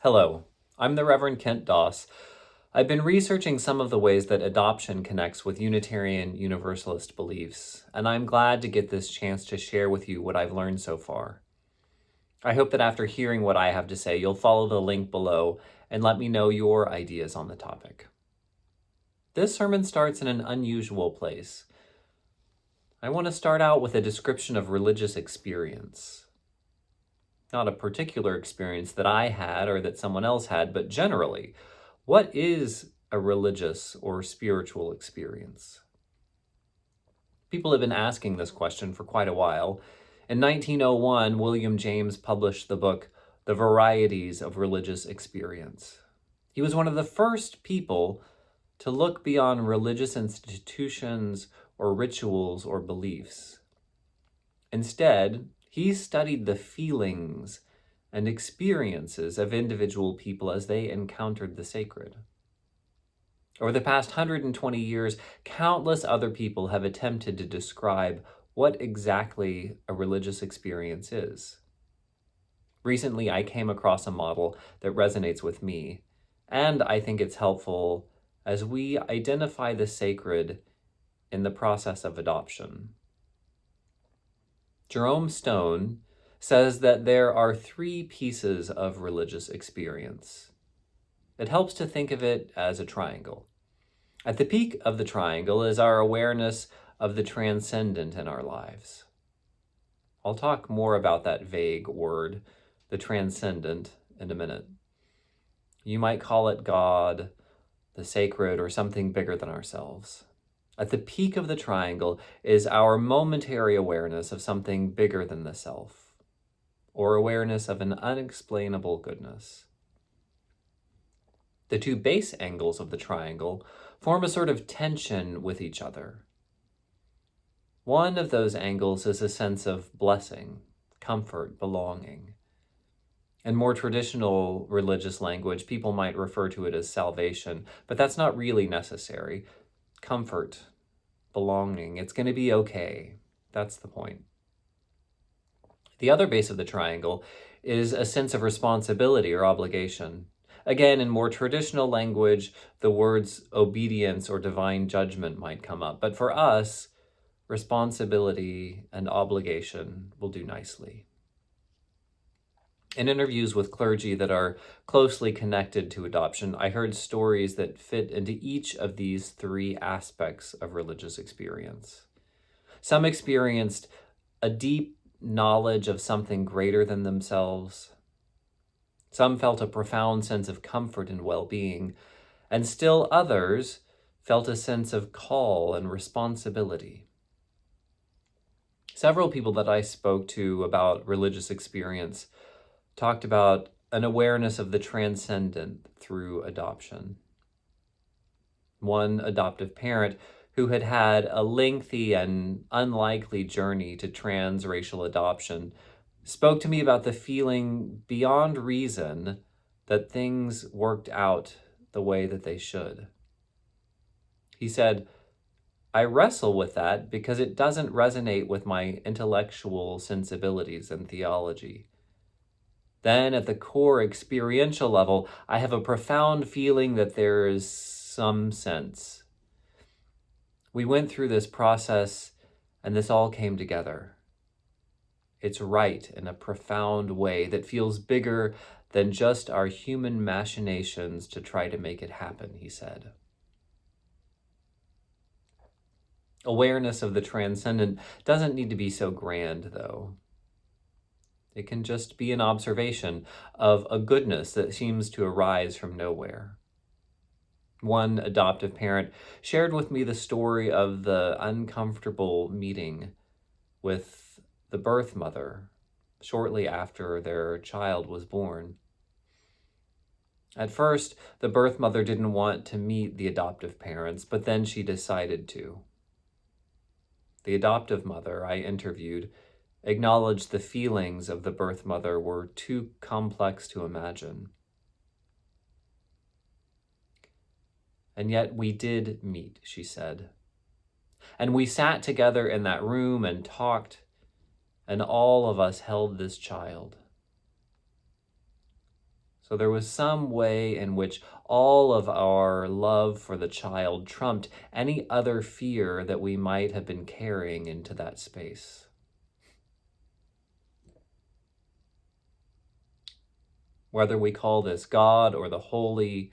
Hello, I'm the Reverend Kent Doss. I've been researching some of the ways that adoption connects with Unitarian Universalist beliefs, and I'm glad to get this chance to share with you what I've learned so far. I hope that after hearing what I have to say, you'll follow the link below and let me know your ideas on the topic. This sermon starts in an unusual place. I want to start out with a description of religious experience. Not a particular experience that I had or that someone else had, but generally, what is a religious or spiritual experience? People have been asking this question for quite a while. In 1901, William James published the book, The Varieties of Religious Experience. He was one of the first people to look beyond religious institutions or rituals or beliefs. Instead, he studied the feelings and experiences of individual people as they encountered the sacred. Over the past 120 years, countless other people have attempted to describe what exactly a religious experience is. Recently, I came across a model that resonates with me, and I think it's helpful as we identify the sacred in the process of adoption. Jerome Stone says that there are three pieces of religious experience. It helps to think of it as a triangle. At the peak of the triangle is our awareness of the transcendent in our lives. I'll talk more about that vague word, the transcendent, in a minute. You might call it God, the sacred, or something bigger than ourselves. At the peak of the triangle is our momentary awareness of something bigger than the self, or awareness of an unexplainable goodness. The two base angles of the triangle form a sort of tension with each other. One of those angles is a sense of blessing, comfort, belonging. In more traditional religious language, people might refer to it as salvation, but that's not really necessary. Comfort, belonging, it's going to be okay. That's the point. The other base of the triangle is a sense of responsibility or obligation. Again, in more traditional language, the words obedience or divine judgment might come up. But for us, responsibility and obligation will do nicely. In interviews with clergy that are closely connected to adoption, I heard stories that fit into each of these three aspects of religious experience. Some experienced a deep knowledge of something greater than themselves. Some felt a profound sense of comfort and well-being, and still others felt a sense of call and responsibility. Several people that I spoke to about religious experience talked about an awareness of the transcendent through adoption. One adoptive parent who had had a lengthy and unlikely journey to transracial adoption spoke to me about the feeling beyond reason that things worked out the way that they should. He said, I wrestle with that because it doesn't resonate with my intellectual sensibilities and theology. Then at the core experiential level, I have a profound feeling that there is some sense. We went through this process and this all came together. It's right in a profound way that feels bigger than just our human machinations to try to make it happen, he said. Awareness of the transcendent doesn't need to be so grand, though. It can just be an observation of a goodness that seems to arise from nowhere. One adoptive parent shared with me the story of the uncomfortable meeting with the birth mother shortly after their child was born. At first, the birth mother didn't want to meet the adoptive parents, but then she decided to. The adoptive mother I interviewed acknowledged the feelings of the birth mother were too complex to imagine. And yet we did meet, she said. And we sat together in that room and talked, and all of us held this child. So there was some way in which all of our love for the child trumped any other fear that we might have been carrying into that space. Whether we call this God or the Holy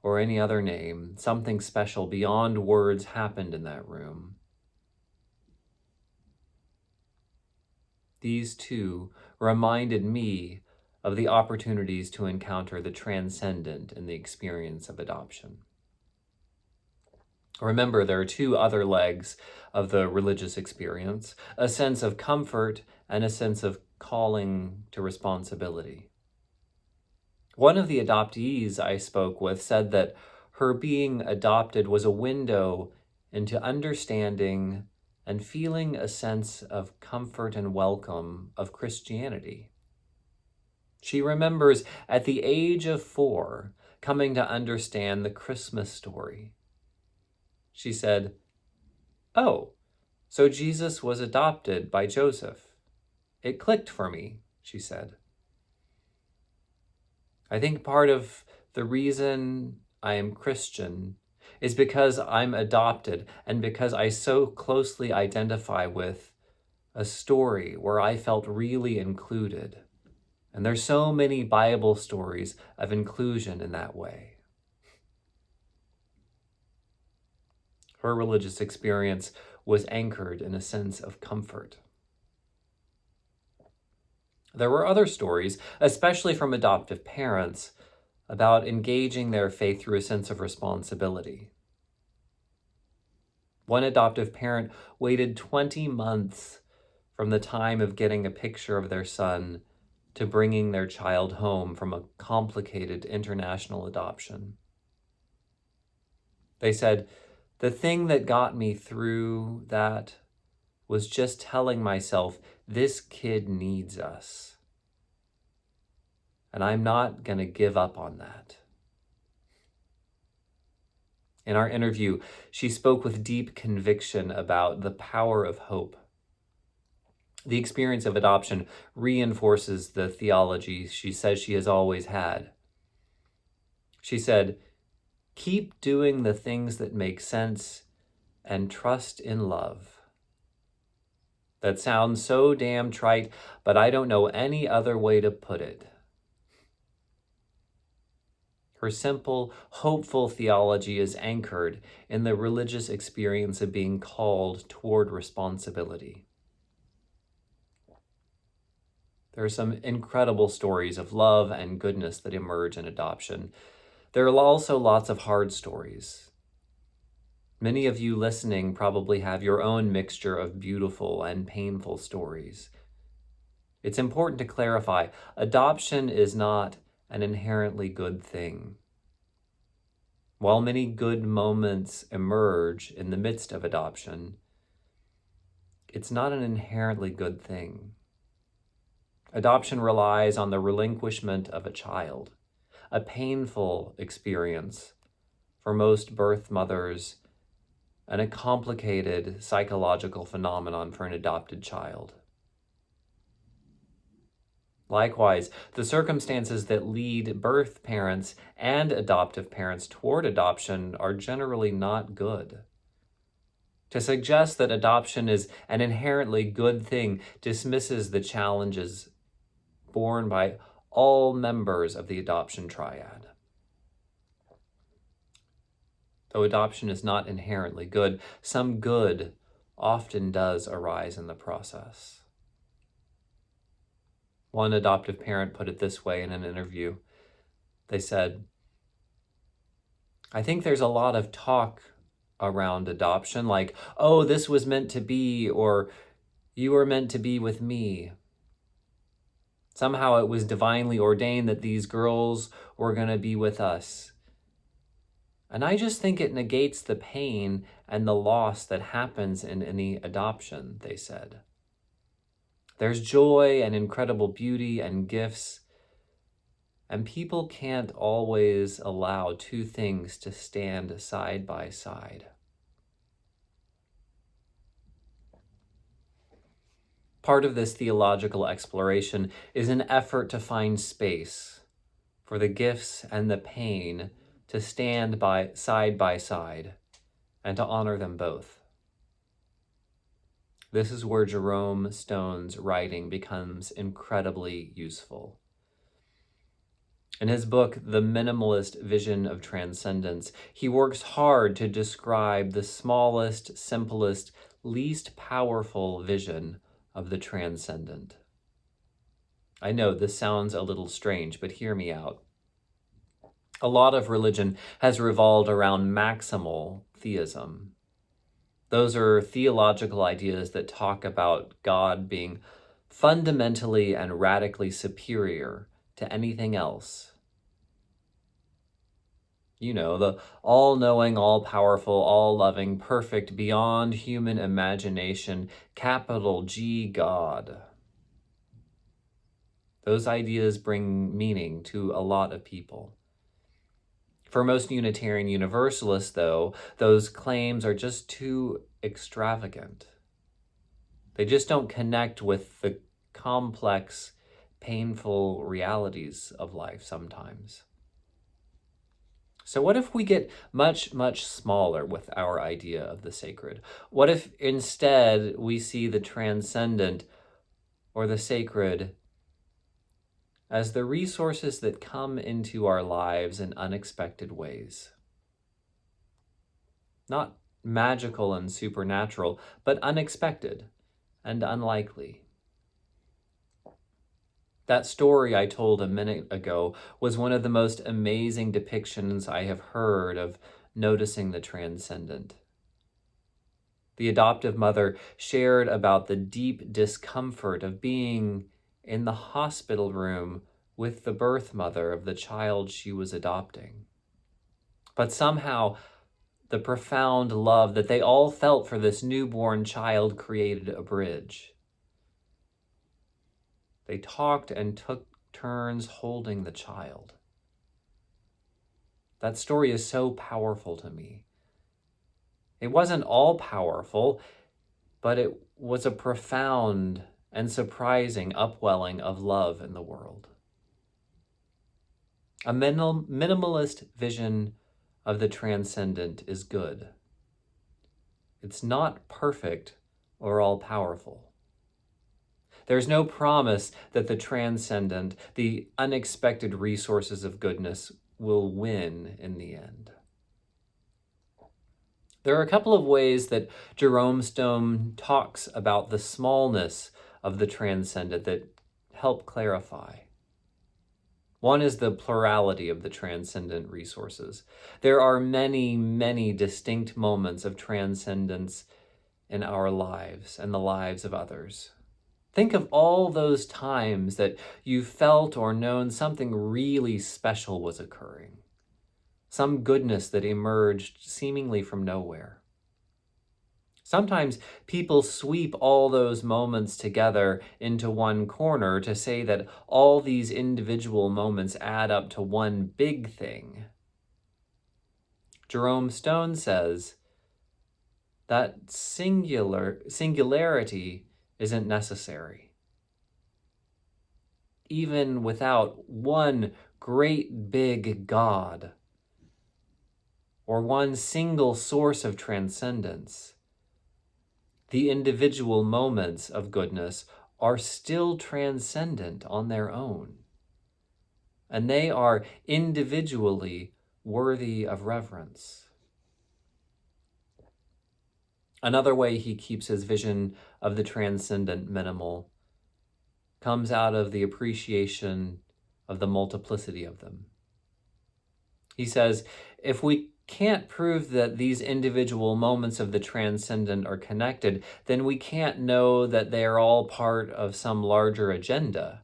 or any other name, something special beyond words happened in that room. These two reminded me of the opportunities to encounter the transcendent in the experience of adoption. Remember, there are two other legs of the religious experience, a sense of comfort and a sense of calling to responsibility. One of the adoptees I spoke with said that her being adopted was a window into understanding and feeling a sense of comfort and welcome of Christianity. She remembers at the age of 4 coming to understand the Christmas story. She said, "Oh, so Jesus was adopted by Joseph. It clicked for me," she said. I think part of the reason I am Christian is because I'm adopted and because I so closely identify with a story where I felt really included. And there's so many Bible stories of inclusion in that way. Her religious experience was anchored in a sense of comfort. There were other stories, especially from adoptive parents, about engaging their faith through a sense of responsibility. One adoptive parent waited 20 months from the time of getting a picture of their son to bringing their child home from a complicated international adoption. They said, "The thing that got me through that was just telling myself, this kid needs us. And I'm not going to give up on that." In our interview, she spoke with deep conviction about the power of hope. The experience of adoption reinforces the theology she says she has always had. She said, "Keep doing the things that make sense and trust in love." That sounds so damn trite, but I don't know any other way to put it. Her simple, hopeful theology is anchored in the religious experience of being called toward responsibility. There are some incredible stories of love and goodness that emerge in adoption. There are also lots of hard stories. Many of you listening probably have your own mixture of beautiful and painful stories. It's important to clarify, adoption is not an inherently good thing. While many good moments emerge in the midst of adoption, it's not an inherently good thing. Adoption relies on the relinquishment of a child, a painful experience for most birth mothers, and a complicated psychological phenomenon for an adopted child. Likewise, the circumstances that lead birth parents and adoptive parents toward adoption are generally not good. To suggest that adoption is an inherently good thing dismisses the challenges borne by all members of the adoption triad. Though adoption is not inherently good, some good often does arise in the process. One adoptive parent put it this way in an interview. They said, "I think there's a lot of talk around adoption, like, oh, this was meant to be, or you were meant to be with me. Somehow it was divinely ordained that these girls were going to be with us. And I just think it negates the pain and the loss that happens in any adoption," they said. "There's joy and incredible beauty and gifts, and people can't always allow two things to stand side by side." Part of this theological exploration is an effort to find space for the gifts and the pain to stand by side, and to honor them both. This is where Jerome Stone's writing becomes incredibly useful. In his book, The Minimalist Vision of Transcendence, he works hard to describe the smallest, simplest, least powerful vision of the transcendent. I know this sounds a little strange, but hear me out. A lot of religion has revolved around maximal theism. Those are theological ideas that talk about God being fundamentally and radically superior to anything else. You know, the all-knowing, all-powerful, all-loving, perfect, beyond human imagination, capital G God. Those ideas bring meaning to a lot of people. For most Unitarian Universalists, though, those claims are just too extravagant. They just don't connect with the complex, painful realities of life sometimes. So what if we get much, much smaller with our idea of the sacred? What if instead we see the transcendent or the sacred as the resources that come into our lives in unexpected ways? Not magical and supernatural, but unexpected and unlikely. That story I told a minute ago was one of the most amazing depictions I have heard of noticing the transcendent. The adoptive mother shared about the deep discomfort of being in the hospital room with the birth mother of the child she was adopting. But somehow, the profound love that they all felt for this newborn child created a bridge. They talked and took turns holding the child. That story is so powerful to me. It wasn't all powerful, but it was a profound and surprising upwelling of love in the world. A minimalist vision of the transcendent is good. It's not perfect or all-powerful. There's no promise that the transcendent, the unexpected resources of goodness, will win in the end. There are a couple of ways that Jerome Stone talks about the smallness of the transcendent that help clarify. One is the plurality of the transcendent resources. There are many, many distinct moments of transcendence in our lives and the lives of others. Think of all those times that you felt or known something really special was occurring. Some goodness that emerged seemingly from nowhere. Sometimes people sweep all those moments together into one corner to say that all these individual moments add up to one big thing. Jerome Stone says that singularity isn't necessary. Even without one great big God, or one single source of transcendence, the individual moments of goodness are still transcendent on their own, and they are individually worthy of reverence. Another way he keeps his vision of the transcendent minimal comes out of the appreciation of the multiplicity of them. He says, if we can't prove that these individual moments of the transcendent are connected, then we can't know that they are all part of some larger agenda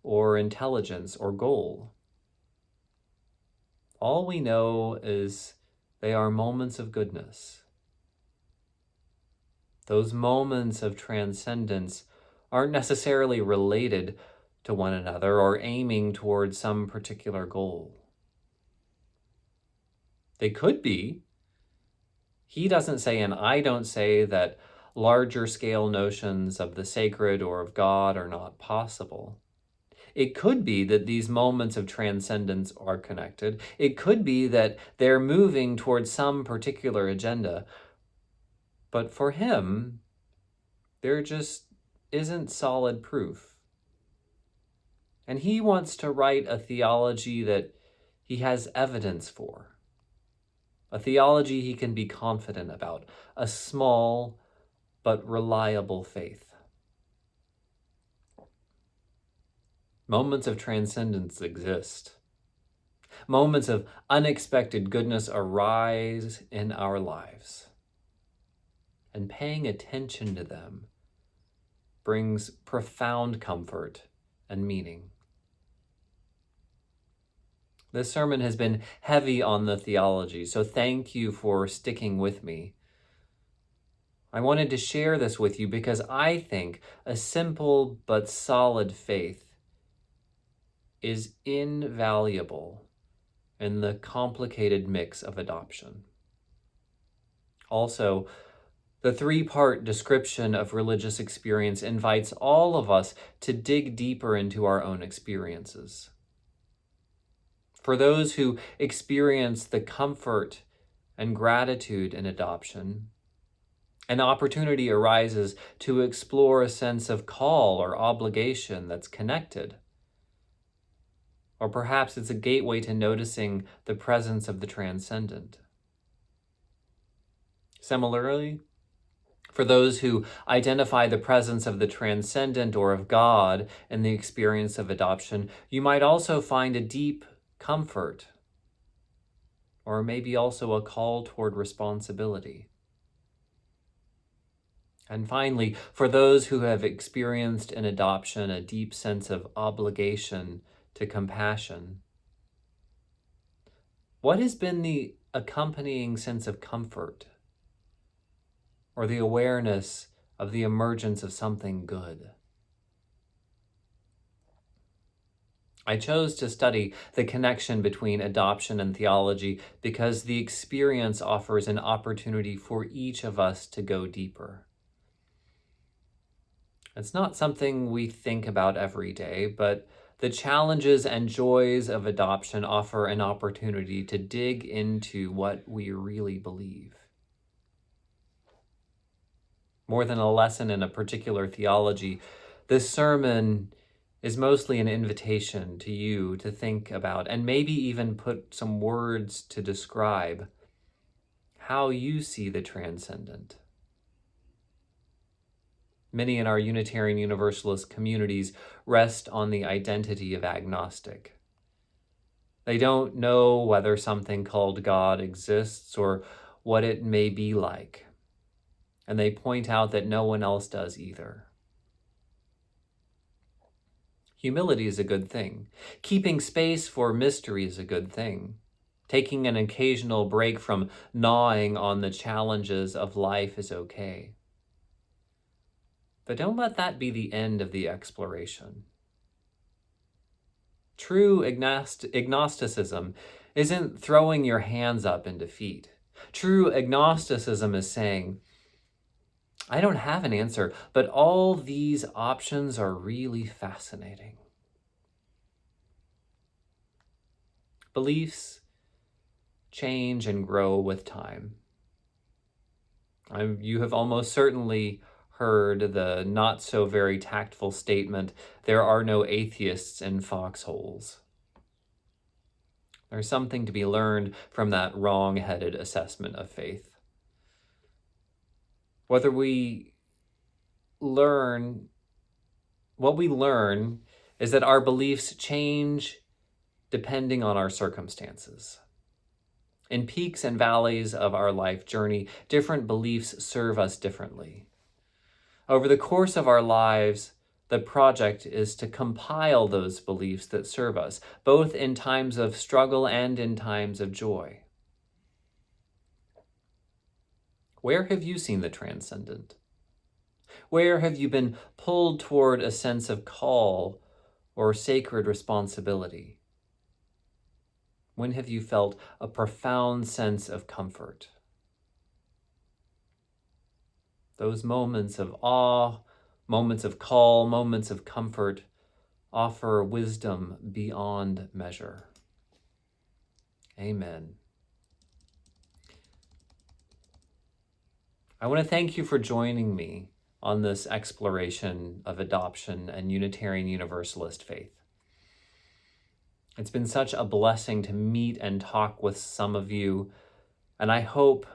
or intelligence or goal. All we know is they are moments of goodness. Those moments of transcendence aren't necessarily related to one another or aiming towards some particular goal. They could be. He doesn't say, and I don't say, that larger scale notions of the sacred or of God are not possible. It could be that these moments of transcendence are connected. It could be that they're moving towards some particular agenda. But for him, there just isn't solid proof. And he wants to write a theology that he has evidence for, a theology he can be confident about, a small but reliable faith. Moments of transcendence exist. Moments of unexpected goodness arise in our lives. And paying attention to them brings profound comfort and meaning. This sermon has been heavy on the theology, so thank you for sticking with me. I wanted to share this with you because I think a simple but solid faith is invaluable in the complicated mix of adoption. Also, the three-part description of religious experience invites all of us to dig deeper into our own experiences. For those who experience the comfort and gratitude in adoption, an opportunity arises to explore a sense of call or obligation that's connected. Or perhaps it's a gateway to noticing the presence of the transcendent. Similarly, for those who identify the presence of the transcendent or of God in the experience of adoption, you might also find a deep comfort, or maybe also a call toward responsibility. And finally, for those who have experienced in adoption a deep sense of obligation to compassion, what has been the accompanying sense of comfort or the awareness of the emergence of something good? I chose to study the connection between adoption and theology because the experience offers an opportunity for each of us to go deeper. It's not something we think about every day, but the challenges and joys of adoption offer an opportunity to dig into what we really believe. More than a lesson in a particular theology, this sermon is mostly an invitation to you to think about and maybe even put some words to describe how you see the transcendent. Many in our Unitarian Universalist communities rest on the identity of agnostic. They don't know whether something called God exists or what it may be like, and they point out that no one else does either. Humility is a good thing. Keeping space for mystery is a good thing. Taking an occasional break from gnawing on the challenges of life is okay. But don't let that be the end of the exploration. True agnosticism isn't throwing your hands up in defeat. True agnosticism is saying, I don't have an answer, but all these options are really fascinating. Beliefs change and grow with time. You have almost certainly heard the not so very tactful statement, there are no atheists in foxholes. There's something to be learned from that wrong-headed assessment of faith. What we learn is that our beliefs change depending on our circumstances. In peaks and valleys of our life journey, different beliefs serve us differently. Over the course of our lives, the project is to compile those beliefs that serve us, both in times of struggle and in times of joy. Where have you seen the transcendent? Where have you been pulled toward a sense of call or sacred responsibility? When have you felt a profound sense of comfort? Those moments of awe, moments of call, moments of comfort offer wisdom beyond measure. Amen. I want to thank you for joining me on this exploration of adoption and Unitarian Universalist faith. It's been such a blessing to meet and talk with some of you, and I hope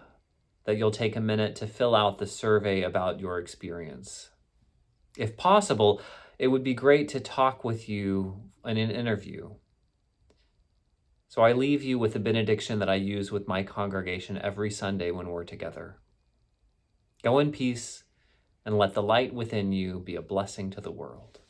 that you'll take a minute to fill out the survey about your experience. If possible, it would be great to talk with you in an interview. So I leave you with a benediction that I use with my congregation every Sunday when we're together. Go in peace and let the light within you be a blessing to the world.